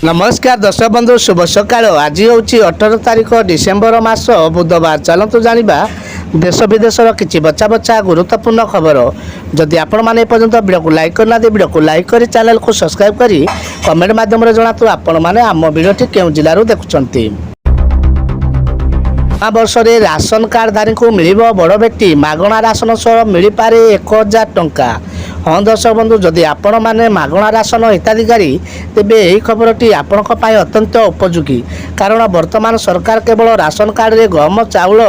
नमस्कार दर्शक बंधु शुभ सकाळ। आज हूँ 18 तारिख डिसेम्बर मास बुधवार। चलतु जानिबा देश विदेशर किछि बच्चा बच्चा गुरुत्वपूर्ण खबर। जदि आपण माने पर्यंत वीडियो को लाइक करना दे वीडियो को लाइक करी चैनल को सब्सक्राइब करी कमेंट माध्यम रे जणातु आपण माने आम वीडियोटी केउ जिल्ला रो देखुचंती। वर्ष रे राशन कार्ड धारी को मिलिबो बड़ व्यक्ति मागणा राशन सह मिल पारे 1000 टंका। हाँ दर्शक बंधु जदि आपण माने मागणा राशन हिताधिकारी तेबे यही खबरटी आपणक पाई अत्यंत उपयोगी। कारण वर्तमान सरकार केवल राशन कार्ड रे गहम चाउल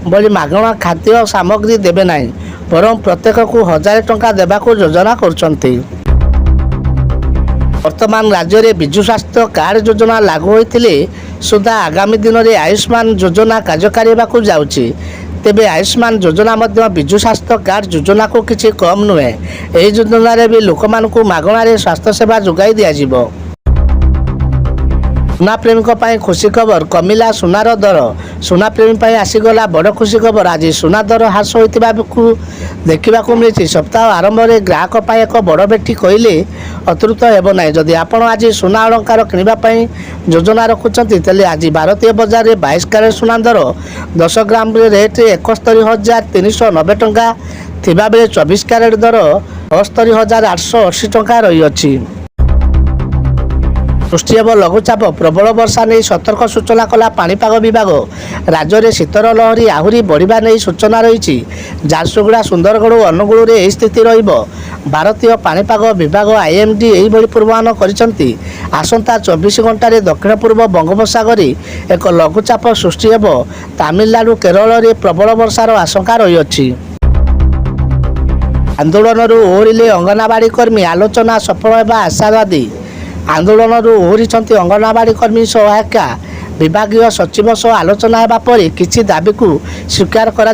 भली मागणा खाद्य सामग्री देबे नाही, बरं प्रत्येक को 1000 टंका देबाको योजना करछंती। वर्तमान राज्य में विजु स्वास्थ्य कार्ड योजना लागू होइथिले सुधा आगामी दिन में आयुष्मान योजना कार्यकारी होगाकू जाउछि। तेबे आयुष्मान योजना मध्य विजु स्वास्थ्य कार्ड योजना को किछि कम नुहे। एही योजना रे भी लोक मानकू मागणारे स्वास्थ्य सेवा जोगाई दिया जिवो। सुना प्रेमी पाई खुशी खबर कमिला सुनार दर। सुना प्रेमी पाई आसीगला बड़ खुशी खबर। आज सुना दर ह्रास होइतिबा देखा मिली। सप्ताह आरंभ में ग्राहक पाई एक बड़ बेटी कहले अतृप्त हेब ना। जदि आपण आज सुना अलंकार किणापी योजना रखुंट तेल आज भारतीय बजार में 22 कैरेट सुना दर 10 ग्राम रेट 71,390 टंका थिबा बेले 24 कैरेट दर 72,880 टंका रही। सृष्टि हेब लघुचाप प्रबल वर्षा नहीं सतर्क सूचना कला पाणीपाग विभाग। राज्य में शीतर लहरी आहरी बढ़िबा नहीं सूचना रही। झारसुगुड़ा सुंदरगढ़ और अनुगुल में यही स्थिति रहिब। भारतीय पाणीपाग विभाग आईएमडी यही पूर्वानुमान करिसेंती। आसंता 24 घंटे दक्षिण पूर्व बंगोपसागर एक लघुचाप सृष्टि हेब। तमिलनाडु केरल में प्रबल वर्षार आशंका रही। आंदोलन ओहरिले अंगनवाड़ी कर्मी आलोचना सफल होगा आशावादी। आंदोलन ओहरी अंगनवाड़ी कर्मी सहायिका विभागीय सचिव सह आलोचना होगा पर किसी दाबी को स्वीकार कर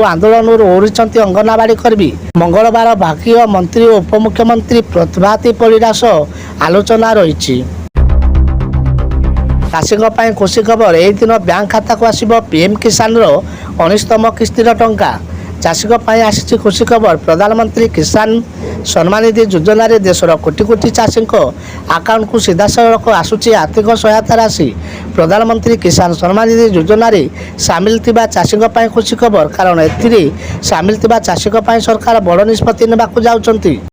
आंदोलन ओहरी अंगनवाड़ी कर्मी। मंगलवार भाग्य मंत्री और उपमुख्यमंत्री प्रतिभाती परिड़ा सह आलोचना रही। चाषी खुशी खबर यही दिन बैंक खाता को आसब पीएम किसान 19तम किस्तिर टंका। चाषी आसी खुशी खबर प्रधानमंत्री किसान सम्मान निधि योजना रे देशर कोटी कोटी चाषी आकाउंट को सीधा सड़क आसूची आर्थिक सहायता राशि। प्रधानमंत्री किसान सम्मान निधि योजना रे सामिल थिबा चाषी खुशी खबर। कारण एथिरे सामिल थिबा चाषी सरकार बड़ निष्पत्ति नेबाकू जाउछंती।